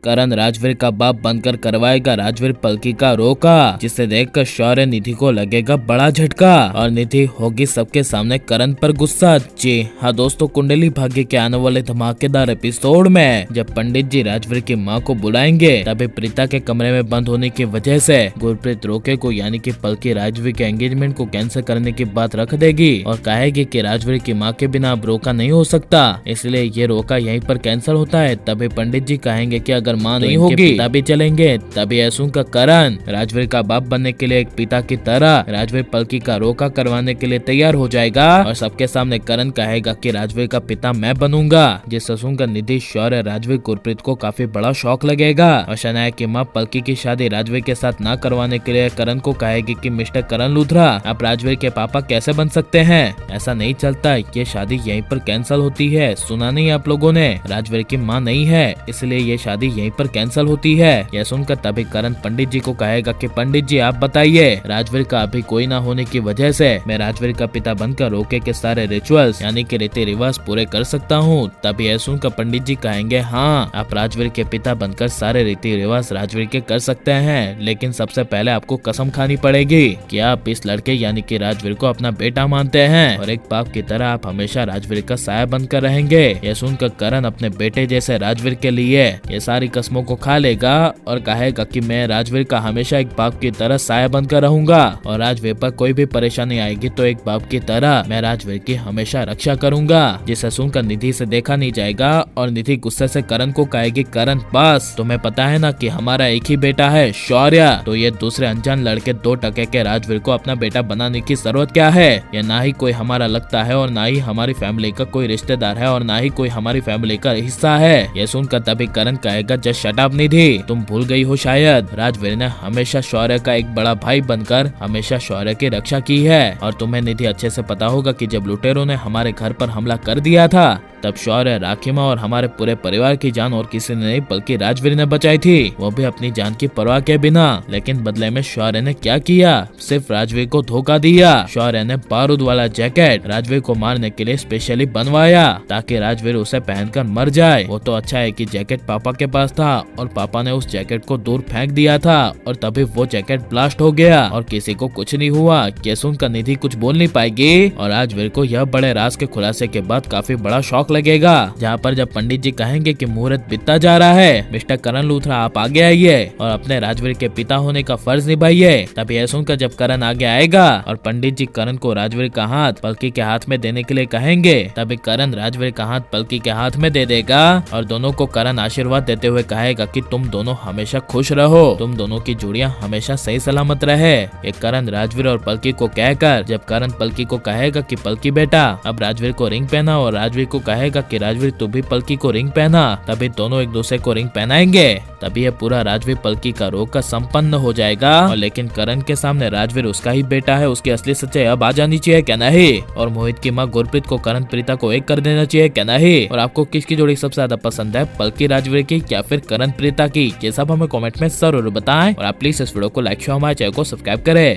करण राजवीर का बाप बनकर करवाएगा राजवीर पलकी का रोका, जिसे देखकर शौर्य निधि को लगेगा बड़ा झटका और निधि होगी सबके सामने करण पर गुस्सा। जी हाँ दोस्तों, कुंडली भाग्य के आने वाले धमाकेदार एपिसोड में जब पंडित जी राजवीर की माँ को बुलाएंगे, तभी प्रीता के कमरे में बंद होने की वजह से गुरप्रीत रोके को यानी कि पलकी राजवीर के एंगेजमेंट को कैंसिल करने की बात रख देगी और कहेगी कि राजवीर की माँ के बिना अब रोका नहीं हो सकता, इसलिए ये रोका यहीं पर कैंसिल होता है। तभी पंडित जी कहेंगे कि अगर माँ नहीं होगी तभी चलेंगे। तभी ऐसू का करण राजवीर का बाप बनने के लिए एक पिता की तरह राजवीर पलकी का रोका करवाने के लिए तैयार हो जाएगा और सबके सामने करण कहेगा कि राजवीर का पिता मैं बनूंगा, जिससे सुनकर निधि शौर्य राजवीर गुरप्रीत को काफी बड़ा शौक लगेगा और शनाया की माँ पलकी की शादी राजवीर के साथ ना करवाने के लिए करण को कहेगी कि मिस्टर करण लूथरा आप राजवीर के पापा कैसे बन सकते हैं, ऐसा नहीं चलता, ये शादी यहीं पर कैंसिल होती है। सुना नहीं आप लोगों ने, राजवीर की माँ नहीं है इसलिए ये शादी यहीं पर कैंसिल होती है। यह सुनकर तभी करण पंडित जी को कहेगा कि पंडित जी आप बताइए, राजवीर का अभी कोई ना होने की वजह से मैं राजवीर का पिता बनकर रोके के सारे रिचुअल्स यानी कि रीति रिवाज पूरे कर सकता हूँ। तभी यह सुनकर पंडित जी कहेंगे हाँ आप राजवीर के पिता बनकर सारे रीति रिवाज राजवीर के कर सकते हैं, लेकिन सबसे पहले आपको कसम खानी पड़ेगी कि आप इस लड़के यानी कि राजवीर को अपना बेटा मानते हैं और एक बाप की तरह आप हमेशा राजवीर का साया बनकर रहेंगे। यह सुनकर करण अपने बेटे जैसे राजवीर के लिए ये सारी कसमों को खा लेगा और कहेगा कि मैं राजवीर का हमेशा एक बाप की तरह साया बनकर रहूंगा और राजवीर पर कोई भी परेशानी आएगी तो एक बाप की तरह मैं राजवीर की हमेशा रक्षा करूंगा। जिसे सुनकर निधि से देखा नहीं जाएगा और निधि गुस्से से करण को कहेगी करण बस तुम्हें पता है ना कि हमारा एक ही बेटा है शौर्य, तो ये दूसरे अनजान लड़के 2 टके के राजवीर को अपना बेटा बनाने की जरूरत क्या है। ये ना ही कोई हमारा लगता है और ना ही हमारी फैमिली का कोई रिश्तेदार है और ना ही कोई हमारी फैमिली का हिस्सा है। ये सुनकर तभी करण कहेगा जस्ट शट अप निधि, तुम भूल गई हो शायद राजवीर ने हमेशा शौर्य का एक बड़ा भाई बनकर हमेशा शौर्य की रक्षा की है और तुम्हें निधि अच्छे से पता होगा कि जब लुटेरों ने हमारे घर पर हमला कर दिया था तब शौर्य राखीमा और हमारे पूरे परिवार की जान और किसी ने नहीं बल्कि राजवीर ने बचाई थी, वो भी अपनी जान की परवाह के बिना। लेकिन बदले में शौर्य ने क्या किया, सिर्फ राजवीर को धोखा दिया। शौर्य ने बारूद वाला जैकेट राजवीर को मारने के लिए स्पेशली बनवाया ताकि राजवीर उसे पहनकर मर जाए। वो तो अच्छा है कि जैकेट पापा के पास था और पापा ने उस जैकेट को दूर फेंक दिया था और तभी वो जैकेट ब्लास्ट हो गया और किसी को कुछ नहीं हुआ। ये सुनकर निधि कुछ बोल नहीं पाएगी और राजवीर को यह बड़े राज के खुलासे के बाद काफी बड़ा शौक लगेगा। जहाँ पर जब पंडित जी कहेंगे कि मुहूर्त बीतता जा रहा है, मिस्टर करण लूथरा आप आगे आइए और अपने राजवीर के पिता होने का फर्ज निभाइए। तभी यह सुनकर जब करण आगे आएगा और पंडित जी करण को राजवीर का हाथ पलकी के हाथ में देने के लिए कहेंगे, तभी करण राजवीर का हाथ पलकी के हाथ में दे देगा और दोनों को करण आशीर्वाद देते हुए कहेगा कि तुम दोनों हमेशा खुश रहो, तुम दोनों की जोड़ियां हमेशा सही सलामत रहे। एक करण राजवीर और पलकी को कहकर जब करण पलकी को कहेगा कि पलकी बेटा अब राजवीर को रिंग पहना और राजवीर को कहेगा कि राजवीर तू भी पलकी को रिंग पहना, तभी दोनों एक दूसरे को रिंग पहनाएंगे। तभी यह पूरा राजवीर पलकी का रोका संपन्न हो जाएगा और लेकिन करण के सामने राजवीर उसका ही बेटा है, उसकी असली सच्चाई अब आ जानी चाहिए क्या नहीं। और मोहित की माँ गुरप्रीत को करण प्रीता को एक कर देना चाहिए क्या नहीं। और आपको किसकी जोड़ी सबसे ज्यादा पसंद है, पलकी राजवीर की या फिर करण प्रीता की, ये सब हमें कमेंट में जरूर बताएं और आप प्लीज इस वीडियो को लाइक शेयर हमारे चैनल को सब्सक्राइब करें।